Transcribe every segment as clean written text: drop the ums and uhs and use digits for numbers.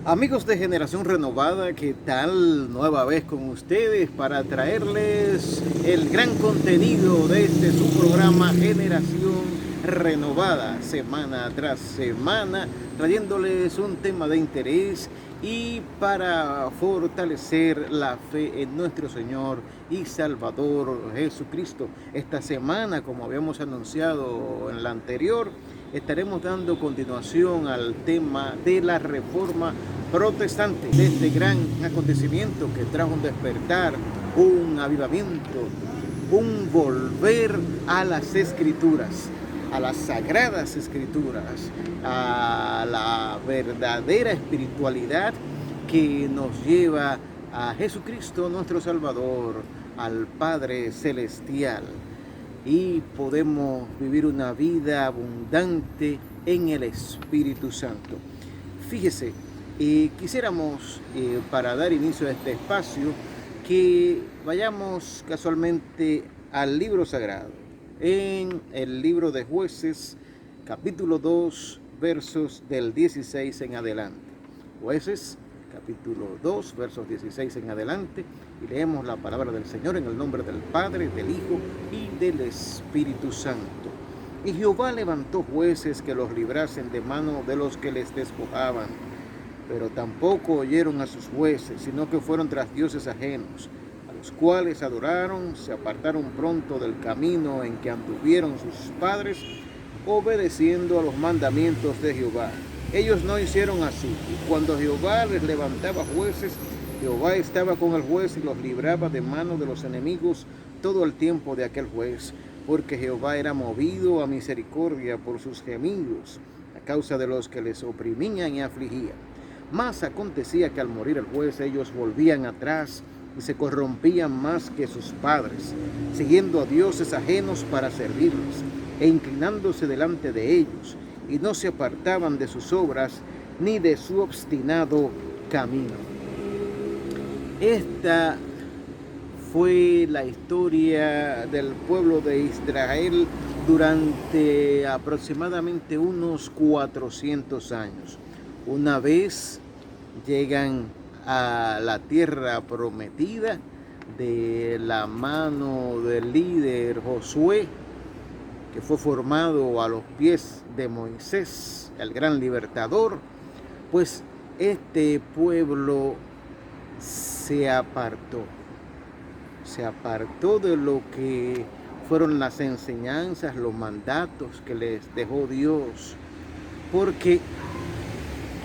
Amigos de Generación Renovada, ¿qué tal? Nueva vez con ustedes para traerles el gran contenido de este su programa Generación Renovada, semana tras semana, trayéndoles un tema de interés y para fortalecer la fe en nuestro Señor y Salvador Jesucristo. Esta semana, como habíamos anunciado en la anterior, estaremos dando continuación al tema de la reforma protestante, de este gran acontecimiento que trajo un despertar, un avivamiento, un volver a las escrituras, a las sagradas escrituras, a la verdadera espiritualidad que nos lleva a Jesucristo nuestro Salvador, al Padre Celestial, y podemos vivir una vida abundante en el Espíritu Santo. Fíjese, quisiéramos, para dar inicio a este espacio, que vayamos casualmente al libro sagrado, en el libro de Jueces, capítulo 2, versos del 16 en adelante. Jueces, capítulo 2, versos 16 en adelante, y leemos la palabra del Señor en el nombre del Padre, del Hijo y del Espíritu Santo. Y Jehová levantó jueces que los librasen de mano de los que les despojaban, pero tampoco oyeron a sus jueces, sino que fueron tras dioses ajenos, a los cuales adoraron, se apartaron pronto del camino en que anduvieron sus padres, obedeciendo a los mandamientos de Jehová. Ellos no hicieron así, y cuando Jehová les levantaba jueces, Jehová estaba con el juez y los libraba de mano de los enemigos todo el tiempo de aquel juez, porque Jehová era movido a misericordia por sus gemidos, a causa de los que les oprimían y afligían. Mas acontecía que al morir el juez ellos volvían atrás y se corrompían más que sus padres, siguiendo a dioses ajenos para servirlos, e inclinándose delante de ellos, y no se apartaban de sus obras ni de su obstinado camino. Esta fue la historia del pueblo de Israel durante aproximadamente unos 400 años. Una vez llegan a la tierra prometida de la mano del líder Josué, que fue formado a los pies de Moisés, el gran libertador, pues este pueblo se apartó de lo que fueron las enseñanzas, los mandatos que les dejó Dios, porque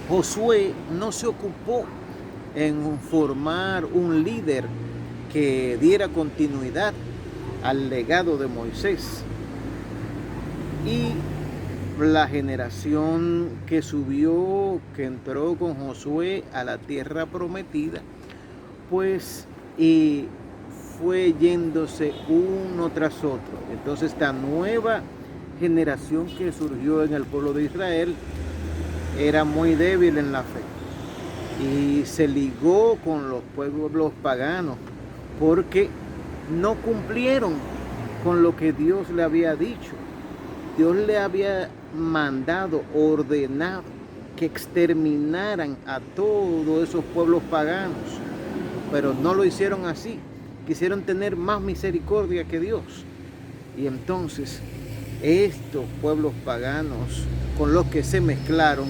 Josué no se ocupó en formar un líder que diera continuidad al legado de Moisés. Y la generación que subió, que entró con Josué a la tierra prometida, pues fue yéndose uno tras otro. Entonces esta nueva generación que surgió en el pueblo de Israel era muy débil en la fe y se ligó con los pueblos paganos porque no cumplieron con lo que Dios le había dicho. Dios le había mandado, ordenado que exterminaran a todos esos pueblos paganos, pero no lo hicieron así. Quisieron tener más misericordia que Dios. Y entonces estos pueblos paganos con los que se mezclaron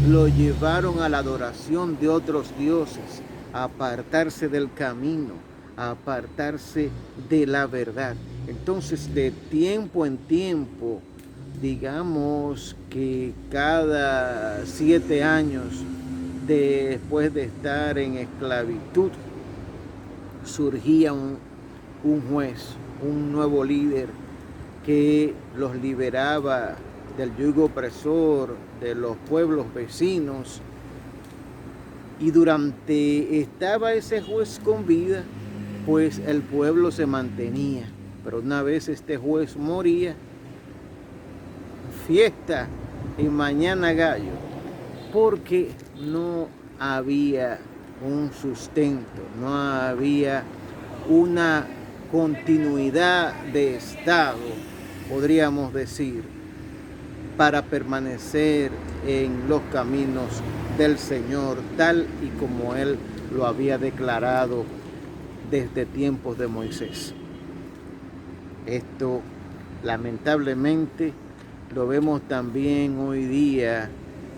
lo llevaron a la adoración de otros dioses, a apartarse del camino, a apartarse de la verdad. Entonces, de tiempo en tiempo, digamos que cada 7 años después de estar en esclavitud, surgía un juez, un nuevo líder que los liberaba del yugo opresor de los pueblos vecinos. Y durante estaba ese juez con vida, pues el pueblo se mantenía. Pero una vez este juez moría, fiesta y mañana gallo, porque no había un sustento, no había una continuidad de Estado, podríamos decir. para permanecer en los caminos del Señor, tal y como Él lo había declarado desde tiempos de Moisés. Esto, lamentablemente, lo vemos también hoy día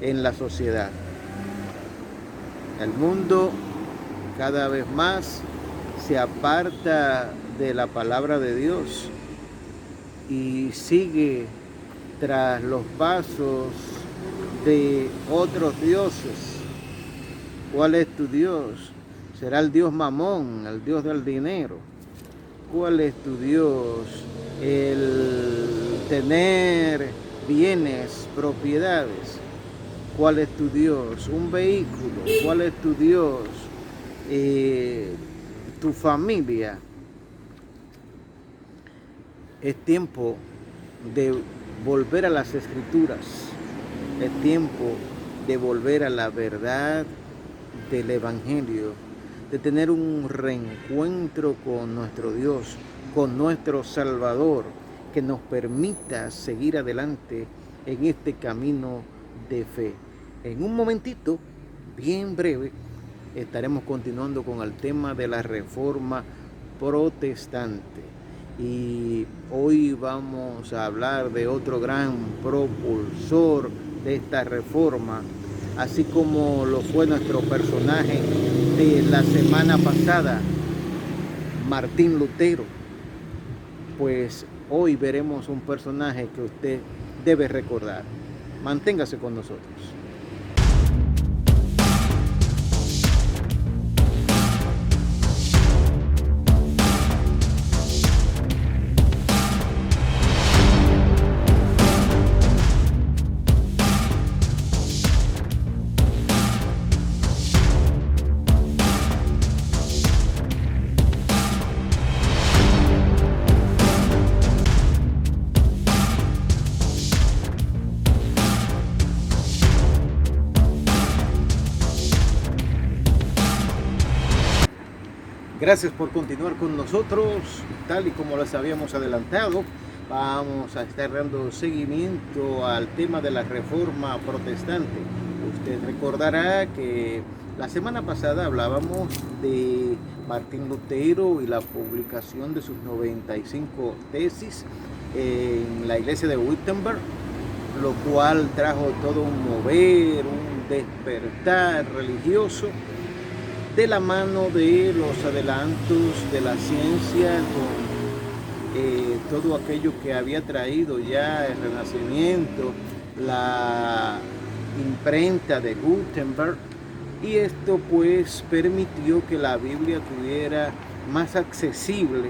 en la sociedad. El mundo cada vez más se aparta de la palabra de Dios y sigue tras los pasos de otros dioses. ¿Cuál es tu Dios? ¿Será el Dios Mamón, el Dios del dinero? ¿Cuál es tu Dios? El tener bienes, propiedades. ¿Cuál es tu Dios? Un vehículo. ¿Cuál es tu Dios? Tu familia. Es tiempo de volver a las Escrituras. Es tiempo de volver a la verdad del Evangelio, de tener un reencuentro con nuestro Dios, con nuestro Salvador, que nos permita seguir adelante en este camino de fe. En un momentito, bien breve, estaremos continuando con el tema de la Reforma Protestante. Y hoy vamos a hablar de otro gran propulsor de esta reforma, así como lo fue nuestro personaje de la semana pasada, Martín Lutero. Pues hoy veremos un personaje que usted debe recordar. Manténgase con nosotros. Gracias por continuar con nosotros. Tal y como les habíamos adelantado, vamos a estar dando seguimiento al tema de la Reforma Protestante. Usted recordará que la semana pasada hablábamos de Martín Lutero y la publicación de sus 95 tesis en la iglesia de Wittenberg, lo cual trajo todo un mover, un despertar religioso, de la mano de los adelantos de la ciencia, con todo aquello que había traído ya el Renacimiento, la imprenta de Gutenberg, y esto pues permitió que la Biblia tuviera más accesible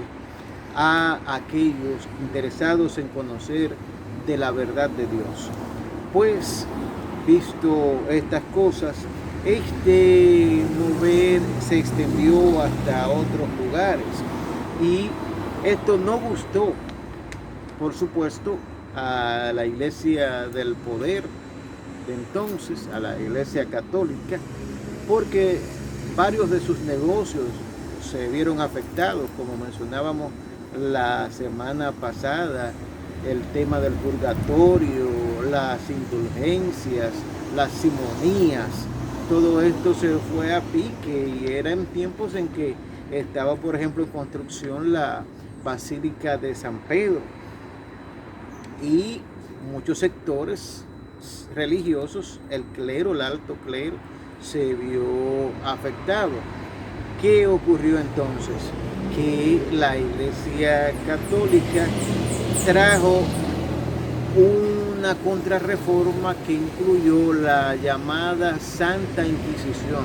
a aquellos interesados en conocer de la verdad de Dios. Pues, visto estas cosas, este mover se extendió hasta otros lugares y esto no gustó, por supuesto, a la iglesia del poder de entonces, a la iglesia católica, porque varios de sus negocios se vieron afectados, como mencionábamos la semana pasada, el tema del purgatorio, las indulgencias, las simonías. Todo esto se fue a pique y era en tiempos en que estaba, por ejemplo, en construcción la Basílica de San Pedro. Y muchos sectores religiosos, el clero, el alto clero, se vio afectado. ¿Qué ocurrió entonces? Que la Iglesia Católica trajo una contrarreforma que incluyó la llamada Santa Inquisición,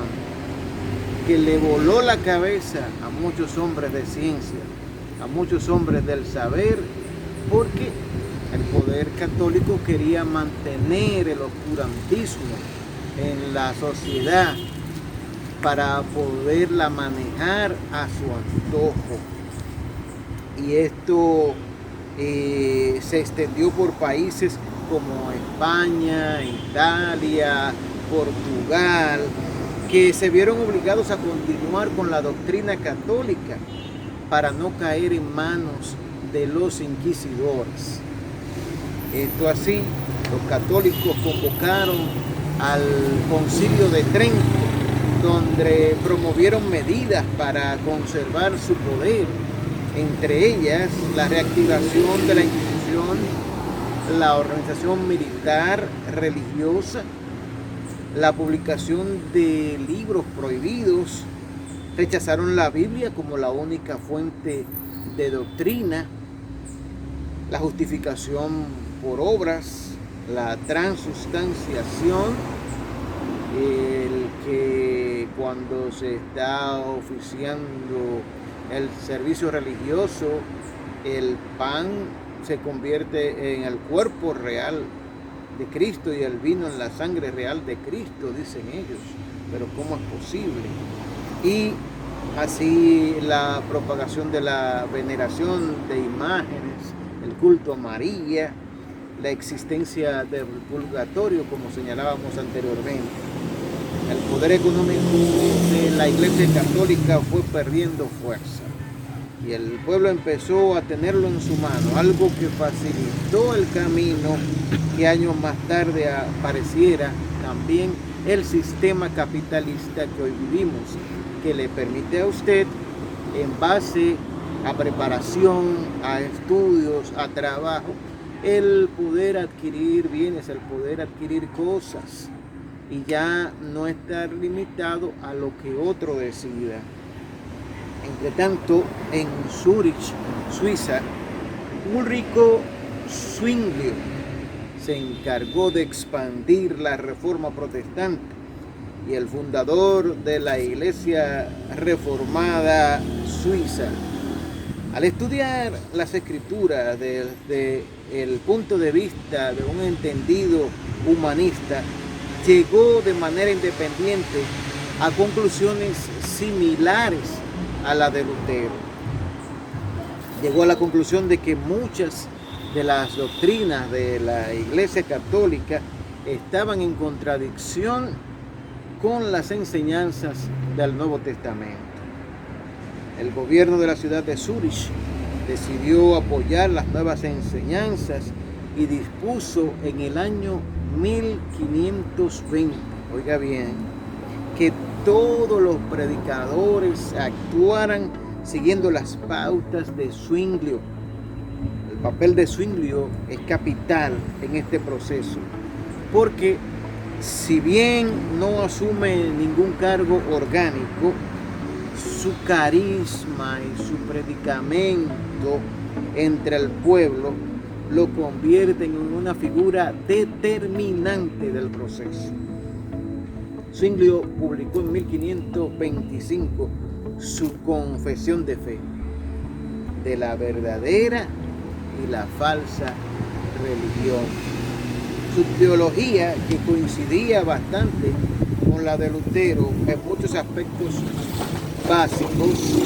que le voló la cabeza a muchos hombres de ciencia, a muchos hombres del saber, porque el poder católico quería mantener el oscurantismo en la sociedad para poderla manejar a su antojo. Y esto se extendió por países como España, Italia, Portugal, que se vieron obligados a continuar con la doctrina católica para no caer en manos de los inquisidores. Esto así los católicos convocaron al Concilio de Trento, donde promovieron medidas para conservar su poder, entre ellas la reactivación de la institución, la organización militar religiosa, la publicación de libros prohibidos, rechazaron la Biblia como la única fuente de doctrina, la justificación por obras, la transustanciación, el que cuando se está oficiando el servicio religioso, el pan se convierte en el cuerpo real de Cristo y el vino en la sangre real de Cristo, dicen ellos. Pero ¿cómo es posible? Y así la propagación de la veneración de imágenes, el culto a María, la existencia del purgatorio, como señalábamos anteriormente. El poder económico de la Iglesia Católica fue perdiendo fuerza y el pueblo empezó a tenerlo en su mano, algo que facilitó el camino que años más tarde apareciera también el sistema capitalista que hoy vivimos, que le permite a usted, en base a preparación, a estudios, a trabajo, el poder adquirir bienes, el poder adquirir cosas y ya no estar limitado a lo que otro decida. Entre tanto, en Zúrich, Suiza, Ulrico Zwinglio se encargó de expandir la reforma protestante y el fundador de la Iglesia Reformada Suiza. Al estudiar las escrituras desde el punto de vista de un entendido humanista, llegó de manera independiente a conclusiones similares a la de Lutero. Llegó a la conclusión de que muchas de las doctrinas de la Iglesia Católica estaban en contradicción con las enseñanzas del Nuevo Testamento. El gobierno de la ciudad de Zúrich decidió apoyar las nuevas enseñanzas y dispuso en el año 1520, oiga bien, que todos los predicadores actuaran siguiendo las pautas de Zwinglio. El papel de Zwinglio es capital en este proceso, porque si bien no asume ningún cargo orgánico, su carisma y su predicamento entre el pueblo lo convierten en una figura determinante del proceso. Zwinglio publicó en 1525 su Confesión de Fe de la verdadera y la falsa religión. Su teología, que coincidía bastante con la de Lutero en muchos aspectos básicos,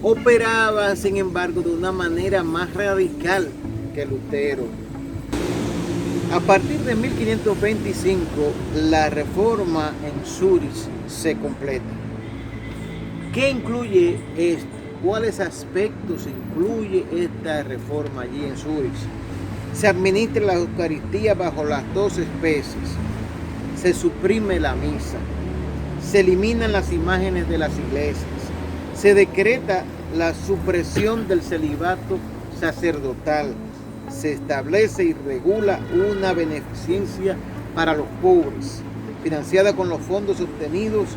operaba sin embargo de una manera más radical que Lutero. A partir de 1525 la reforma en Zúrich se completa. ¿Qué incluye esto? ¿Cuáles aspectos incluye esta reforma allí en Zúrich? Se administra la Eucaristía bajo las dos especies, se suprime la misa, se eliminan las imágenes de las iglesias, se decreta la supresión del celibato sacerdotal, se establece y regula una beneficencia para los pobres, financiada con los fondos obtenidos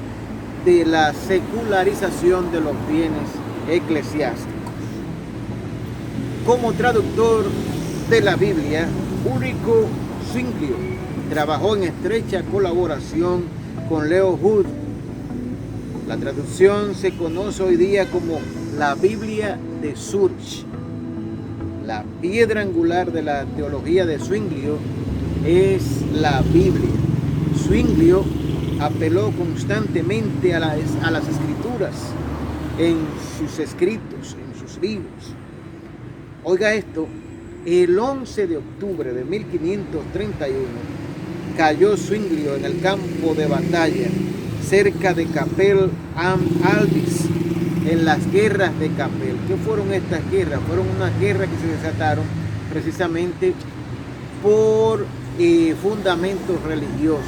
de la secularización de los bienes eclesiásticos. Como traductor de la Biblia, Ulrico Zwinglio trabajó en estrecha colaboración con Leo Hud. La traducción se conoce hoy día como la Biblia de Zúrich. La piedra angular de la teología de Zwinglio es la Biblia. Zwinglio apeló constantemente a las escrituras en sus escritos, en sus libros. Oiga esto, el 11 de octubre de 1531 cayó Zwinglio en el campo de batalla cerca de Capel am Albis, en las guerras de Capel. ¿Qué fueron estas guerras? Fueron unas guerras que se desataron precisamente por fundamentos religiosos,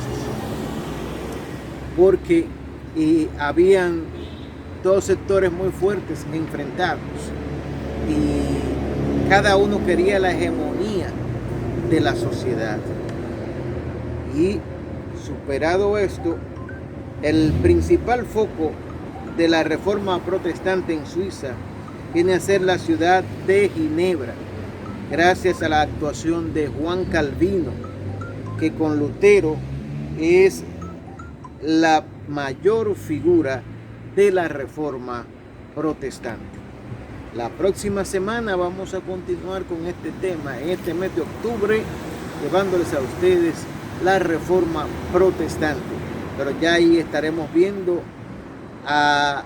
porque habían dos sectores muy fuertes enfrentados y cada uno quería la hegemonía de la sociedad. Y superado esto, el principal foco de la reforma protestante en Suiza viene a ser la ciudad de Ginebra, gracias a la actuación de Juan Calvino, que con Lutero es la mayor figura de la reforma protestante. La próxima semana vamos a continuar con este tema en este mes de octubre, llevándoles a ustedes la reforma protestante. Pero ya ahí estaremos viendo a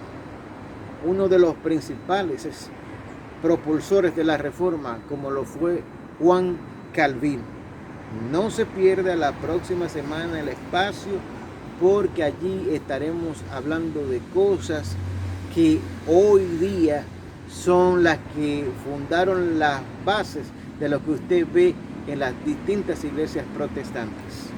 uno de los principales propulsores de la reforma, como lo fue Juan Calvino. No se pierda la próxima semana el espacio, porque allí estaremos hablando de cosas que hoy día son las que fundaron las bases de lo que usted ve en las distintas iglesias protestantes.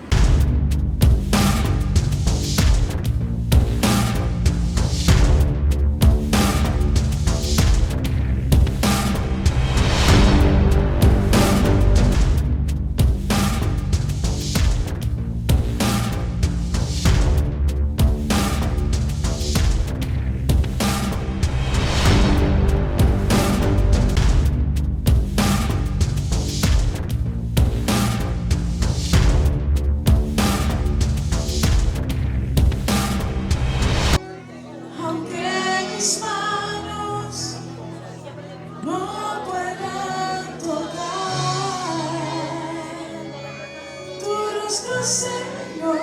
Señor,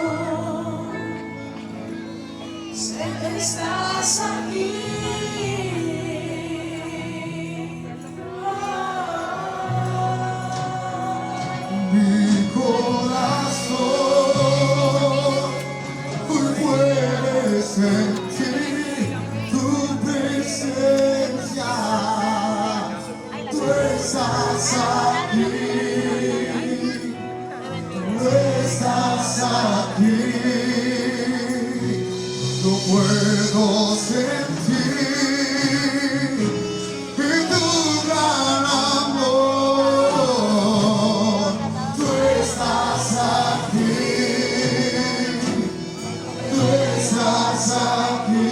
sé que estás aquí. Mi corazón hoy puede sentir tu presencia. Tú estás aquí. Estás aquí, no puedo sentir tu gran amor. Tú estás aquí, tú estás aquí.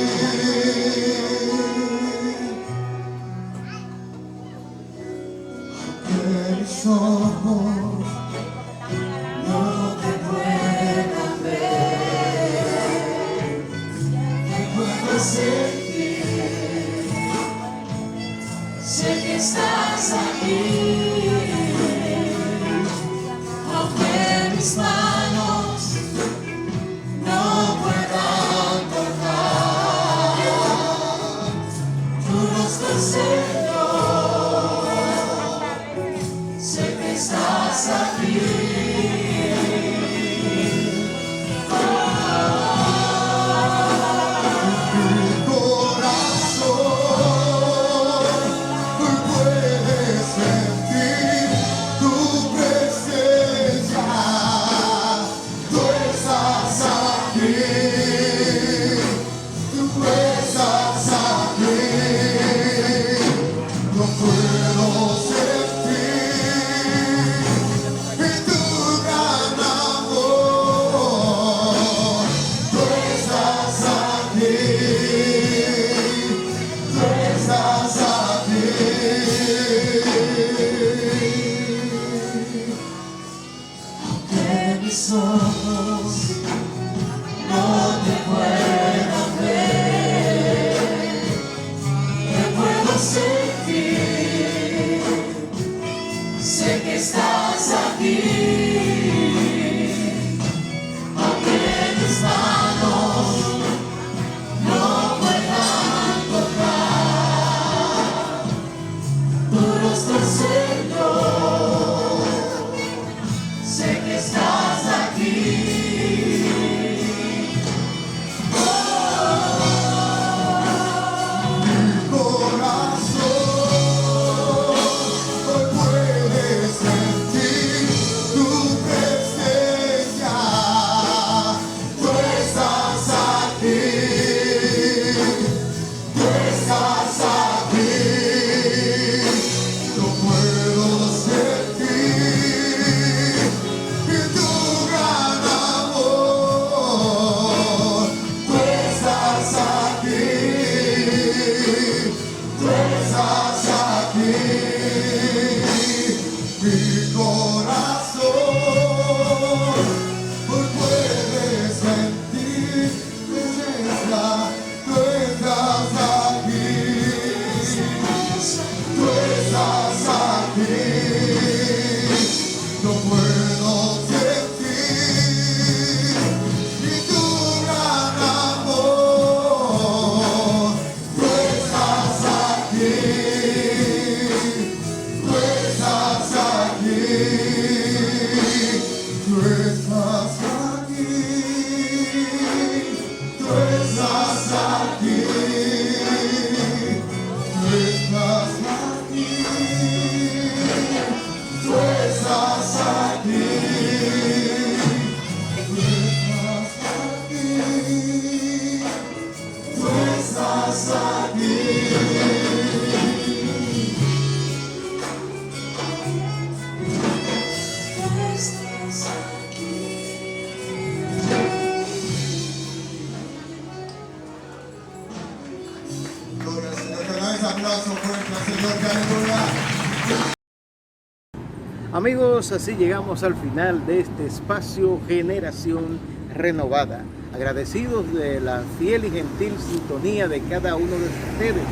Aunque mis ojos sé que estás aquí, aunque mis manos no puedan tocar tu rostro, Señor. Sé que estás aquí. aplauso fuerte al Señor, que aleluya. Amigos, así llegamos al final de este espacio Generación Renovada. Agradecidos de la fiel y gentil sintonía de cada uno de ustedes.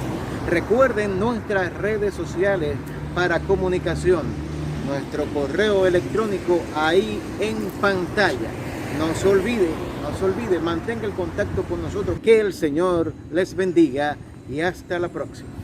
Recuerden nuestras redes sociales para comunicación. Nuestro correo electrónico ahí en pantalla. No se olvide, mantenga el contacto con nosotros. Que el Señor les bendiga y hasta la próxima.